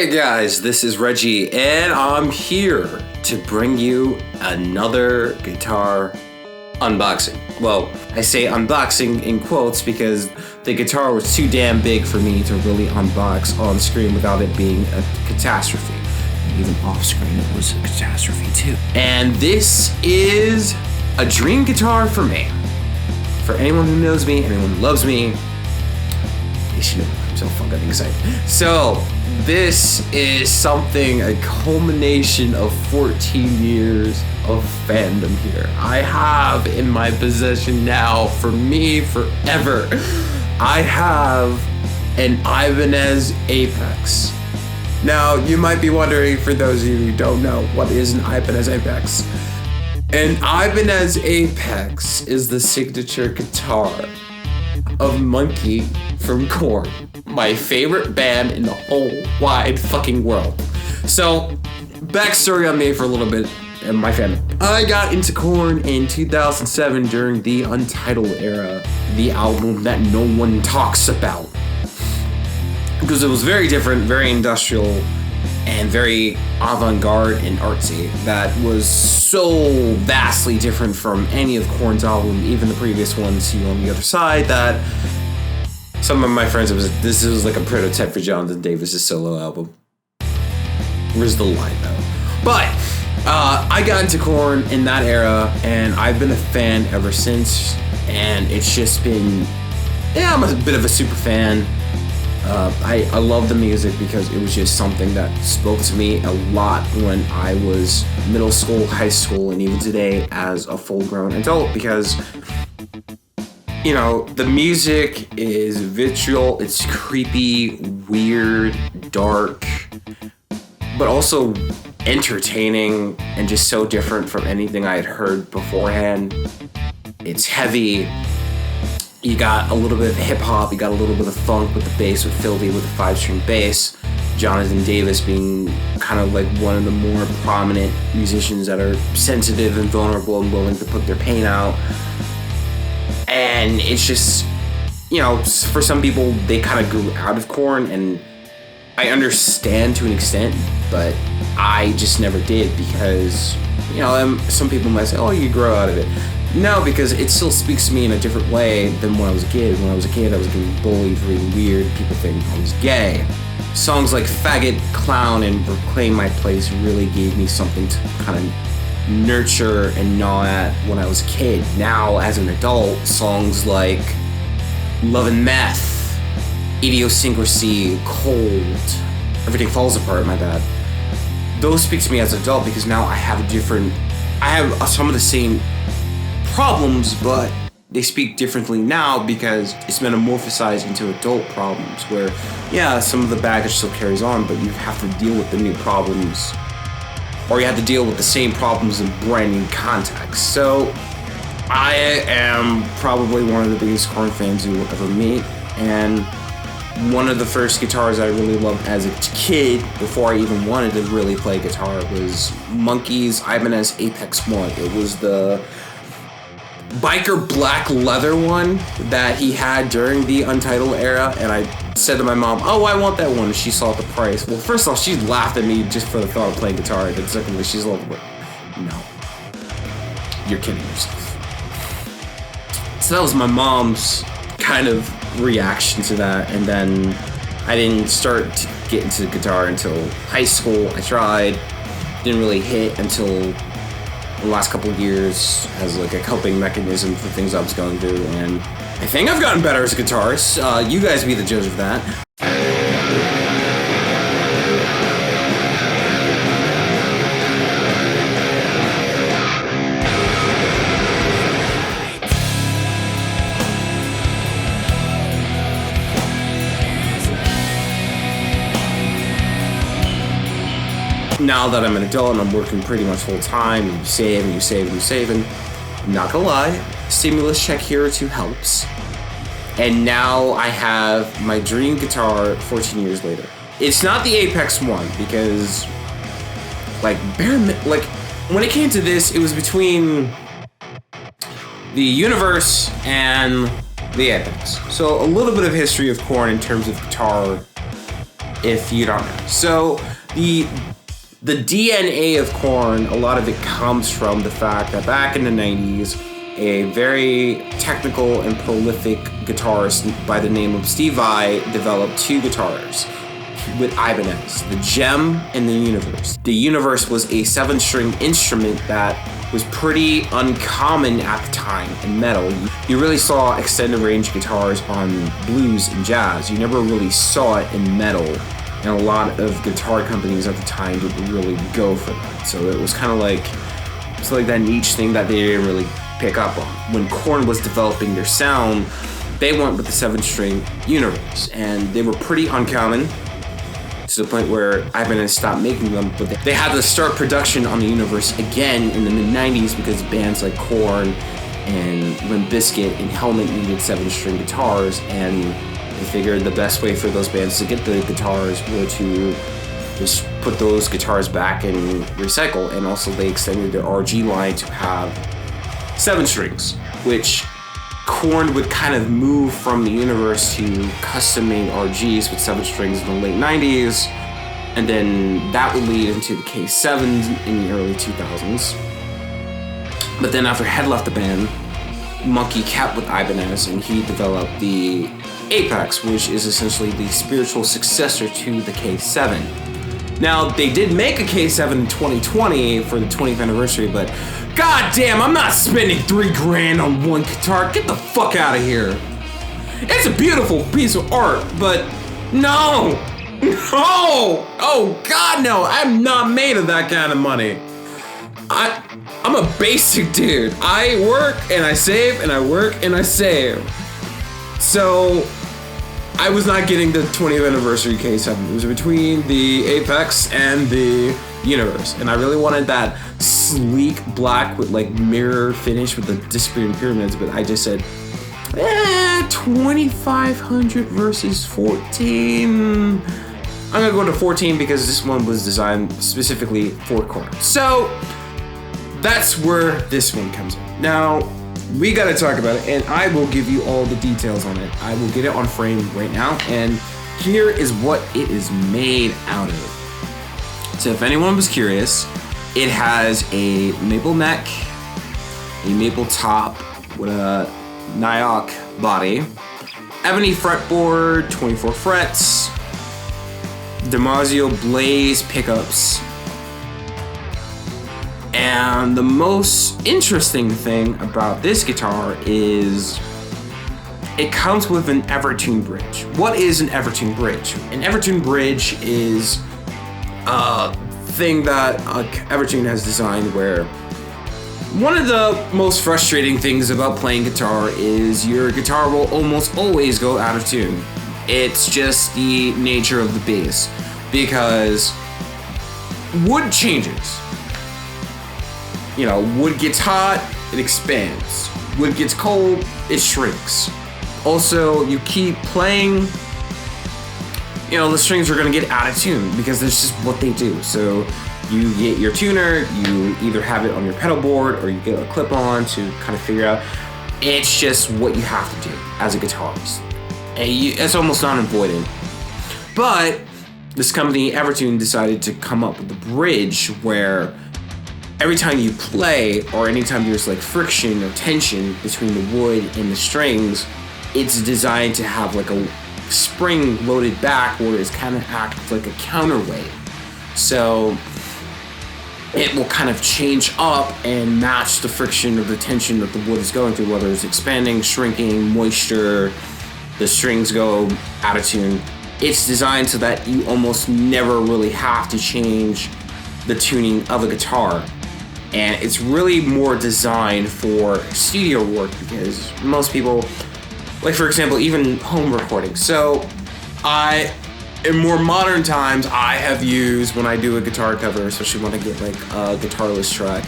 Hey guys, this is Reggie, and I'm here to bring you another guitar unboxing. Well, I say unboxing in quotes because the guitar was too damn big for me to really unbox on screen without it being a catastrophe. Even off screen, it was a catastrophe too. And this is a dream guitar for me. For anyone who knows me, anyone who loves me, you should know I'm so fucking excited. So, this is something, a culmination of 14 years of fandom here. I have in my possession now, for me, forever, I have an Ibanez Apex. Now, you might be wondering, for those of you who don't know, what is an Ibanez Apex? An Ibanez Apex is the signature guitar of Monkey from Korn, my favorite band in the whole wide fucking world. So, backstory on me for a little bit and my fandom. I got into Korn in 2007 during the Untitled era, the album that no one talks about. Because it was very different, very industrial, and very avant-garde and artsy. That was so vastly different from any of Korn's album, even the previous one, See You on the Other Side, that some of my friends, this was like a prototype for Jonathan Davis' solo album. Where's the line though? But I got into Korn in that era, and I've been a fan ever since, and it's just been, I'm a bit of a super fan. I love the music because it was just something that spoke to me a lot when I was middle school, high school, and even today as a full-grown adult, because, you know, the music is vitriol, it's creepy, weird, dark, but also entertaining and just so different from anything I had heard beforehand. It's heavy. You got a little bit of hip hop, you got a little bit of funk with the bass, with Filthy with the 5-string bass. Jonathan Davis being kind of like one of the more prominent musicians that are sensitive and vulnerable and willing to put their pain out. And it's just, you know, for some people, they kind of grew out of Korn, and I understand to an extent, but I just never did because, you know, some people might say, oh, you grow out of it. No, because it still speaks to me in a different way than when I was a kid. When I was a kid, I was getting bullied, really weird. People think I was gay. Songs like Faggot, Clown, and Reclaim My Place really gave me something to kind of nurture and gnaw at when I was a kid. Now, as an adult, songs like Love and Meth, Idiosyncrasy, Cold, Everything Falls Apart, my bad. Those speak to me as an adult because now I have some of the same problems, but they speak differently now because it's metamorphosized into adult problems where, yeah, some of the baggage still carries on, but you have to deal with the new problems, or you have to deal with the same problems in brand new context. So I am probably one of the biggest Korn fans you will ever meet, and one of the first guitars I really loved as a kid, before I even wanted to really play guitar, was Monkey's Ibanez Apex 1. It was the biker black leather one that he had during the Untitled era, and I said to my mom, oh, I want that one, and she saw the price. Well, first off, she laughed at me just for the thought of playing guitar, and then secondly, she's like, no, you're kidding yourself. So that was my mom's kind of reaction to that, and then I didn't start to get into guitar until high school. I tried, didn't really hit until the last couple of years as like a coping mechanism for things I was going through, and I think I've gotten better as a guitarist. You guys be the judge of that. Now that I'm an adult and I'm working pretty much full time, and you save and you save and you save, and I'm not gonna lie, stimulus check here or two helps. And now I have my dream guitar 14 years later. It's not the Apex one because, like, when it came to this, it was between the Universe and the Apex. So a little bit of history of Korn in terms of guitar if you don't know. So the DNA of Korn, a lot of it comes from the fact that back in the 90s, a very technical and prolific guitarist by the name of Steve Vai developed two guitars with Ibanez, the Gem and the Universe. The Universe was a 7-string instrument that was pretty uncommon at the time in metal. You really saw extended range guitars on blues and jazz. You never really saw it in metal, and a lot of guitar companies at the time didn't really go for that. So it was kind of like, it's like that niche thing that they didn't really pick up on. When Korn was developing their sound, they went with the 7-string Universe, and they were pretty uncommon, to the point where Ibanez stopped making them, but they had to start production on the Universe again in the mid-90s because bands like Korn and Limp Bizkit and Helmet needed 7-string guitars, and they figured the best way for those bands to get the guitars were to just put those guitars back and recycle. And also they extended their RG line to have 7 strings, which Korn would kind of move from the Universe to custom-made RGs with 7 strings in the late 90s, and then that would lead into the K7s in the early 2000s. But then after Head left the band, Monkey kept with Ibanez, and he developed the Apex, which is essentially the spiritual successor to the K7. Now, they did make a K7 in 2020 for the 20th anniversary, but god damn, I'm not spending $3,000 on one guitar. Get the fuck out of here. It's a beautiful piece of art, but no. Oh god, no. I'm not made of that kind of money. I'm a basic dude. I work and I save and I work and I save. So I was not getting the 20th anniversary K7. It was between the Apex and the Universe, and I really wanted that sleek black with like mirror finish with the disappearing pyramids, but I just said 2500 versus 14. I'm gonna go to 14 because this one was designed specifically for Korn. So that's where this one comes in. Now we gotta talk about it, and I will give you all the details on it. I will get it on frame right now, and here is what it is made out of. So if anyone was curious, it has a maple neck, a maple top with a Nyock body, ebony fretboard, 24 frets, Damasio Blaze pickups, and the most interesting thing about this guitar is it comes with an Evertune bridge. What is an Evertune bridge? An Evertune bridge is a thing that Evertune has designed where one of the most frustrating things about playing guitar is your guitar will almost always go out of tune. It's just the nature of the bass, because wood changes. You know, wood gets hot, it expands. Wood gets cold, it shrinks. Also, you keep playing, you know, the strings are gonna get out of tune because that's just what they do. So you get your tuner, you either have it on your pedal board or you get a clip-on to kind of figure out. It's just what you have to do as a guitarist. And it's almost unavoidable. But this company, Evertune, decided to come up with a bridge where every time you play, or anytime there's like friction or tension between the wood and the strings, it's designed to have like a spring loaded back where it's kind of acts like a counterweight. So it will kind of change up and match the friction or the tension that the wood is going through, whether it's expanding, shrinking, moisture, the strings go out of tune. It's designed so that you almost never really have to change the tuning of a guitar. And it's really more designed for studio work because most people, like for example, even home recording. So in more modern times, I have used, when I do a guitar cover, especially when I get like a guitarless track,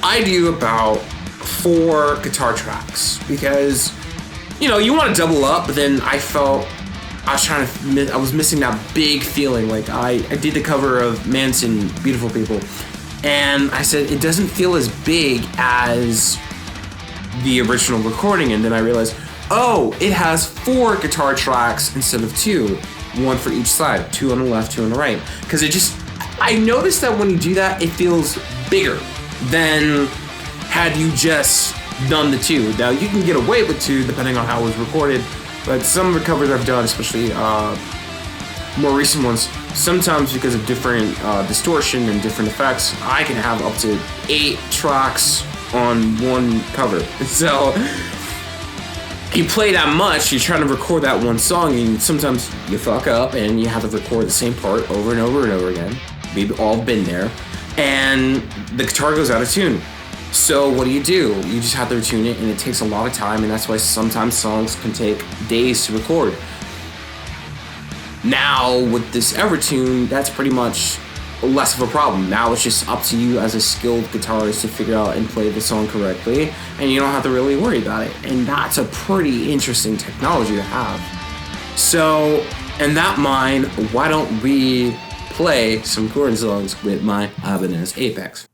I do about 4 guitar tracks because, you know, you want to double up, but then I felt I was missing that big feeling. Like I did the cover of Manson, Beautiful People, and I said it doesn't feel as big as the original recording, and then I realized, oh, it has 4 guitar tracks instead of 2. one for each side, 2 on the left, 2 on the right. Because I noticed that when you do that, it feels bigger than had you just done the 2. Now, you can get away with 2 depending on how it was recorded, but some of the covers I've done, especially more recent ones, sometimes because of different distortion and different effects, I can have up to 8 tracks on one cover. So you play that much, you're trying to record that one song, and sometimes you fuck up and you have to record the same part over and over and over again. We've all been there. And the guitar goes out of tune. So what do? You just have to tune it, and it takes a lot of time, and that's why sometimes songs can take days to record. Now, with this Evertune, that's pretty much less of a problem. Now it's just up to you as a skilled guitarist to figure out and play the song correctly, and you don't have to really worry about it. And that's a pretty interesting technology to have. So, in that mind, why don't we play some Korn songs with my Ibanez Apex?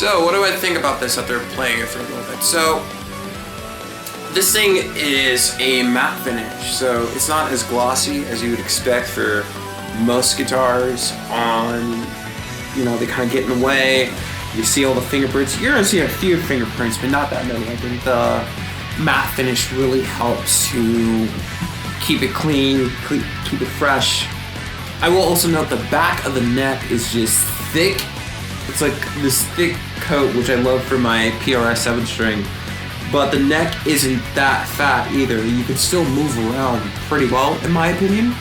So, what do I think about this after playing it for a little bit? So, this thing is a matte finish, so it's not as glossy as you would expect for most guitars. They kind of get in the way. You see all the fingerprints. You're gonna see a few fingerprints, but not that many. I think the matte finish really helps to keep it clean, keep it fresh. I will also note the back of the neck is just thick. It's like this thick coat, which I love for my PRS 7-string. But the neck isn't that fat either. You can still move around pretty well, in my opinion.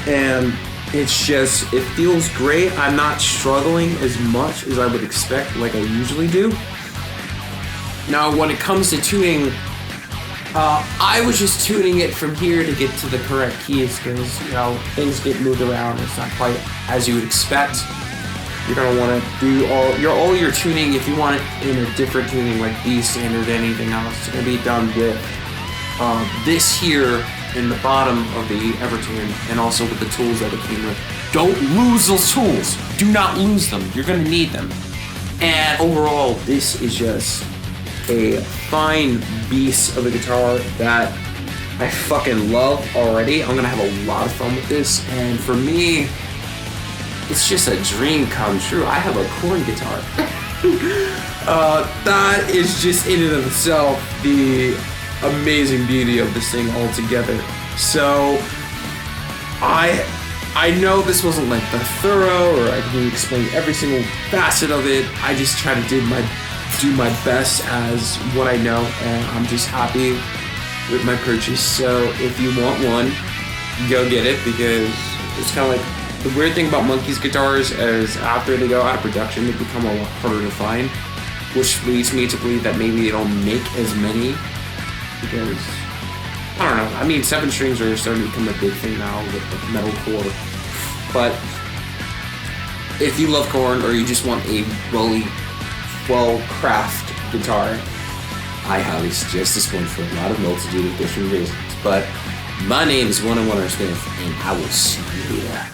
And it feels great. I'm not struggling as much as I would expect, like I usually do. Now, when it comes to tuning, I was just tuning it from here to get to the correct keys because, things get moved around. It's not quite as you would expect. You're gonna want to do all your tuning. If you want it in a different tuning like B standard, anything else, it's gonna be done with this here in the bottom of the Evertune, and also with the tools that it came with. Don't lose those tools. Do not lose them. You're gonna need them. And overall, this is just a fine beast of a guitar that I fucking love already. I'm gonna have a lot of fun with this, and for me, it's just a dream come true. I have a Korn guitar. That is just in and of itself the amazing beauty of this thing altogether. So I know this wasn't like the thorough, or I can explain every single facet of it. I just try to do my best as what I know, and I'm just happy with my purchase. So if you want one, go get it, because it's kind of like the weird thing about Monkey's guitars is after they go out of production, they become a lot harder to find, which leads me to believe that maybe they don't make as many, because I don't know. I mean, 7 strings are starting to become a big thing now with the metalcore. But if you love Korn, or you just want a really well-crafted guitar, I highly suggest this one for a lot of multitude of different reasons. But my name is 101 Smith, and I will see you later.